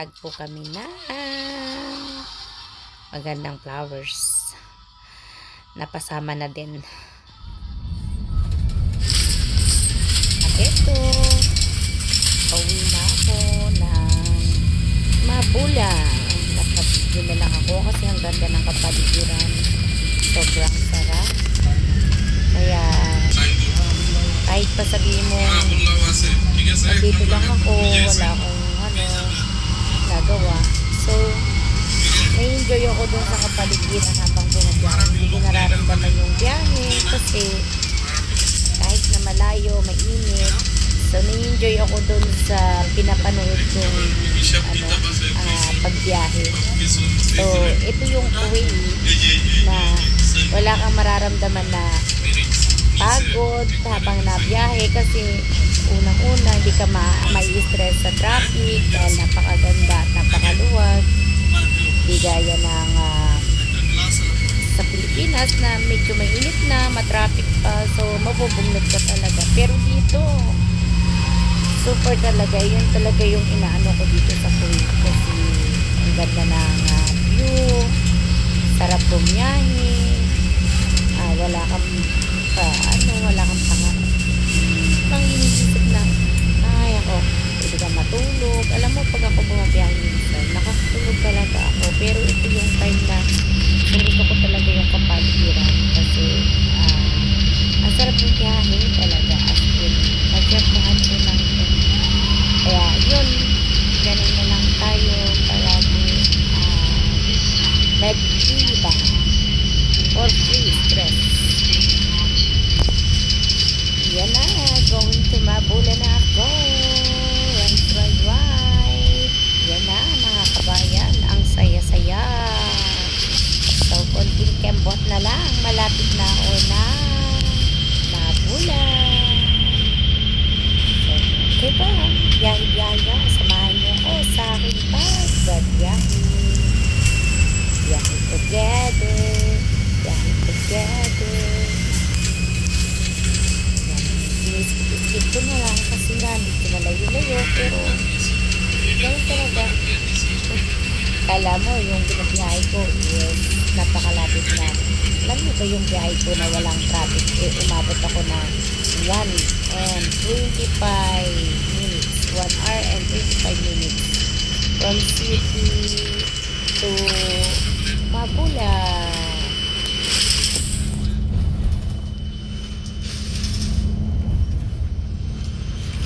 nakatagpo kami na magandang flowers. Napasama na din. At ito, pauwi na ako ng Mabulang. Nakapigil na lang ako kasi ang ganda ng kapaligiran. Sobrang sarap. Kaya kahit pa sabihin mo nandito lang ako, wala akong nagawa. So, na-enjoy ako dun sa kapaligiran habang bumabiyahe. Hindi ko nararamdaman yung biyahe kasi kahit na malayo, mainit. So, na-enjoy ako dun sa pinapanood kong pagbiyahe. So, ito yung way na wala kang mararamdaman na pagod habang nabiyahe kasi unang-una hindi ka mai-stress sa traffic dahil napakaganda at napakaluwag. Di gaya ng sa Pilipinas na medyo mainit na, matraffic pa, so mabubungnot ka talaga. Pero dito super talaga, yun talaga yung inaano ko dito sa Kuwait kasi ang ganda ng view, sarap bumiyahe, wala kang pang iniisip na ay ako, pwede ka matulog. Alam mo, pag ako bumabiyahe minsan, nakatulog talaga ako, pero ito yung time na gusto ko talaga yung kapaligiran kasi ang sarap ng biyahe talaga, as in nagyapuhan ko lang ito. Kaya yun, ganun na lang tayo palagi nag-iba for free stress. Yan na, going to Mabulang na ako. Right. Yan na, mga kabayan, ang saya-saya. So, konting kembot na lang, malapit na ako na Mabulang. So, okay ba? Biyahe-biyahe, samahan niyo ko sa akin pa. Biyahe together. Biyahe together. Skip ko na lang kasi nga hindi ko malayo-layo, pero ganun talaga. Kala mo yung binabiyahe ko is napakalapit na. Alam mo ba yung biyahe ko na walang traffic, umabot ako ng 1 and 25 minutes, 1 hour and 25 minutes from city to Mabulang.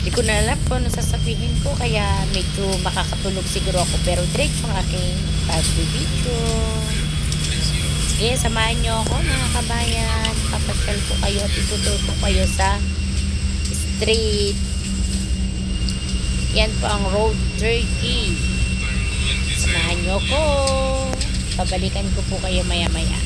Hindi ko na alam kung ano sasabihin ko, kaya medyo makakatulog siguro ako, pero diretso ang aking pag-video. Sige, samahan nyo ako mga kabayan. Papasyal ko kayo at ituturo ko kayo sa street. Yan po ang Road Turkey. Samahan nyo ko. Pabalikan ko po kayo maya-maya.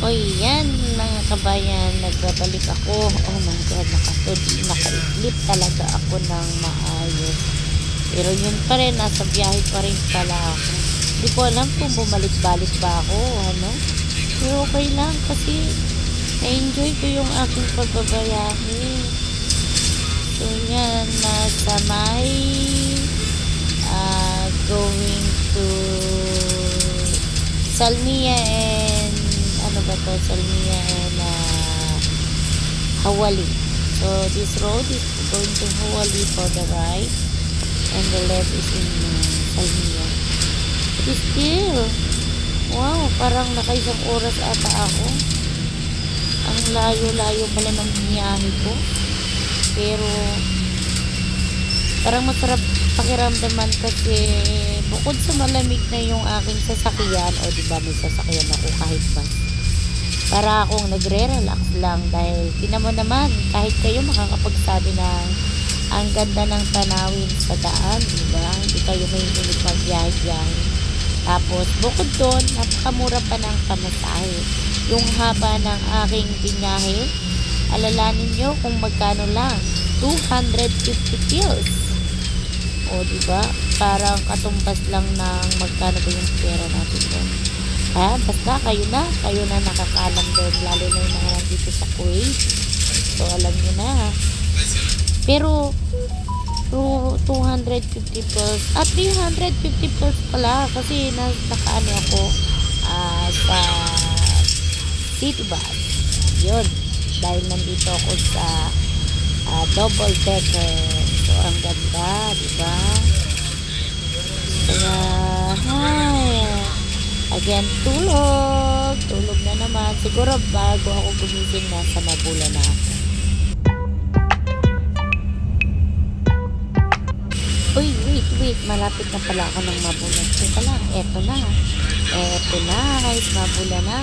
O yan mga kabayan, nagbabalik ako. Oh my God, nakaiklip talaga ako ng maayos. Pero yun pa rin, nasa biyahe pa rin pala ako. Hindi ko alam kung bumalik-balik ba ako, Pero okay lang kasi na-enjoy ko yung aking pagbabayahe. So yan, nasa may going to Salmiya and Salmiya and Hawali. So this road is going to Hawali for the right. and the left is in Salmiya. But still, wow, parang nakaisang oras ata ako. Ang layo-layo pala ng biyahe ko. Pero, parang masarap pakiramdaman kasi bukod sa malamig na yung aking sasakyan, o diba may sasakyan ako kahit bus, para akong nagre-relax lang dahil tinan mo naman, kahit kayo makakapagsabi ng ang ganda ng tanawin sa daan, diba? Hindi kayo may hilig magbiyahe-biyahe. Tapos, bukod doon, napakamura pa ng pamasahe. Yung haba ng aking binyahe, alalanin nyo kung magkano lang. 250 pills. O, diba? Parang katumbas lang ng magkano ba yung pera natin doon. Kaya, basta kayo na nakakaalam doon, lalo na yung mga nandito sa Kuwait. So, alam nyo na. Pero, 250 pills at 350 pills pala kasi nakaano ako sa city bus. Yun. Dahil nandito ako sa double decker. So, ang ganda, diba? Kaya, hi! Again, tulog. Tulog na naman. Siguro bago ako gumising, nasa Mabula na ako. Uy, wait. Malapit na pala ako ng Mabula. Teka lang, eto na. Eto na, guys. Mabula na.